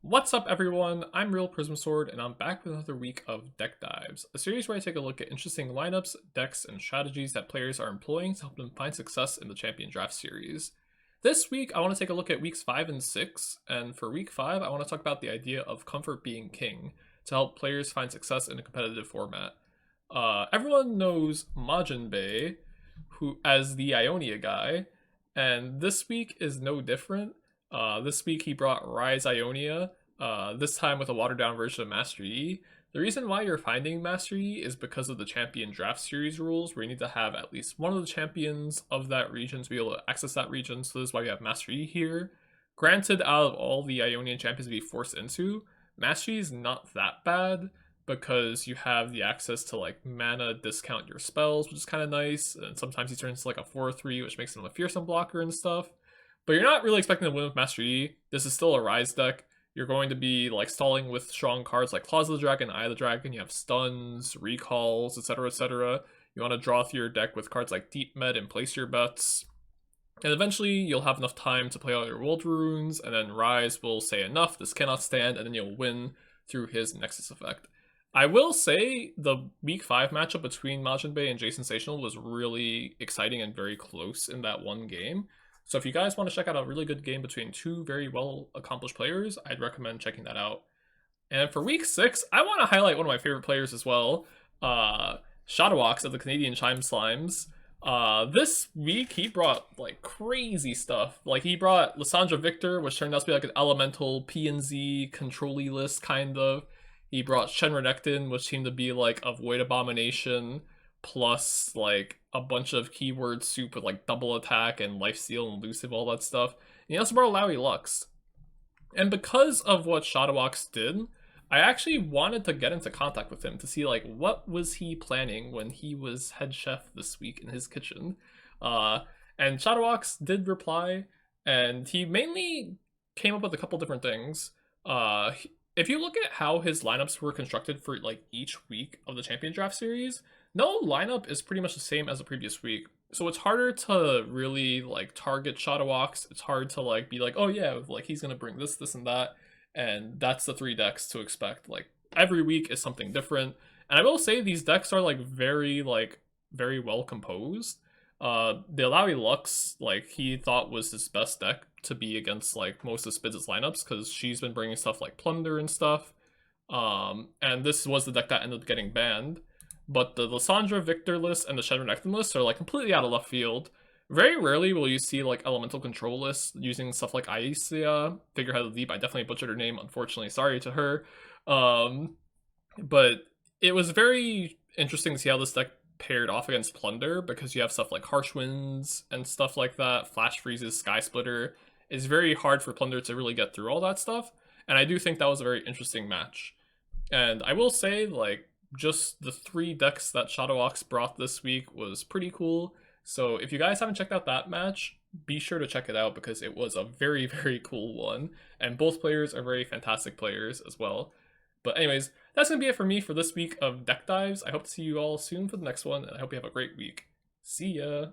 What's up everyone, I'm RealPrismSword and I'm back with another week of Deck Dives, a series where I take a look at interesting lineups, decks, and strategies that players are employing to help them find success in the Champion Draft series. This week I want to take a look at weeks 5 and 6, and for week 5 I want to talk about the idea of comfort being king to help players find success in a competitive format. Everyone knows Majin who as the Ionia guy, and this week is no different. This week he brought Rise Ionia, this time with a watered down version of Master Yi. The reason why you're finding Master Yi is because of the Champion Draft Series rules, where you need to have at least one of the champions of that region to be able to access that region, so this is why we have Master Yi here. Granted, out of all the Ionian champions to be forced into, Master Yi is not that bad, because you have the access to like mana discount your spells, which is kind of nice, and sometimes he turns into like a 4/3, which makes him a fearsome blocker and stuff. But you're not really expecting to win with Master Yi. This is still a Rise deck. You're going to be like stalling with strong cards like Claws of the Dragon, Eye of the Dragon. You have stuns, recalls, etc., etc. You want to draw through your deck with cards like Deep Med and place your bets. And eventually you'll have enough time to play all your World Runes, and then Rise will say enough, this cannot stand, and then you'll win through his Nexus effect. I will say the week 5 matchup between Majin and Jay Sensational was really exciting and very close in that one game. So if you guys want to check out a really good game between two very well accomplished players, I'd recommend checking that out. And for week 6, I want to highlight one of my favorite players as well, Shadowbox of the Canadian Chime Slimes. This week he brought like crazy stuff. Like he brought Lysandra Victor, which turned out to be like an elemental P&Z control-y list kind of. He brought Shenronectin, which seemed to be like a Void Abomination, plus like a bunch of keyword soup with like double attack and lifesteal and elusive, all that stuff. And he also brought Lowy Lux. And because of what Shadowbox did, I actually wanted to get into contact with him to see like what was he planning when he was head chef this week in his kitchen. And Shadowbox did reply, and he mainly came up with a couple different things. If you look at how his lineups were constructed for like each week of the Champion Draft series, no lineup is pretty much the same as the previous week. So it's harder to really like target Shadowbox. It's hard to like be like, oh yeah, like he's gonna bring this, this, and that. And that's the 3 decks to expect. Like every week is something different. And I will say these decks are like very well composed. The Lowy Lux, like he thought was his best deck to be against like most of Spids' lineups, because she's been bringing stuff like Plunder and stuff. And this was the deck that ended up getting banned. But the Lysandra Victor list and the Shenronectin list are like completely out of left field. Very rarely will you see like elemental control lists using stuff like Aisia, Figurehead of the Deep. I definitely butchered her name, unfortunately, sorry to her. But it was very interesting to see how this deck paired off against Plunder, because you have stuff like Harsh Winds and stuff like that, Flash Freezes, Sky Splitter. It's very hard for Plunder to really get through all that stuff, and I do think that was a very interesting match. And I will say, like, just the 3 decks that Shadowbox brought this week was pretty cool. So if you guys haven't checked out that match, be sure to check it out, because it was a very, very cool one. And both players are very fantastic players as well. But anyways, that's going to be it for me for this week of Deck Dives. I hope to see you all soon for the next one, and I hope you have a great week. See ya!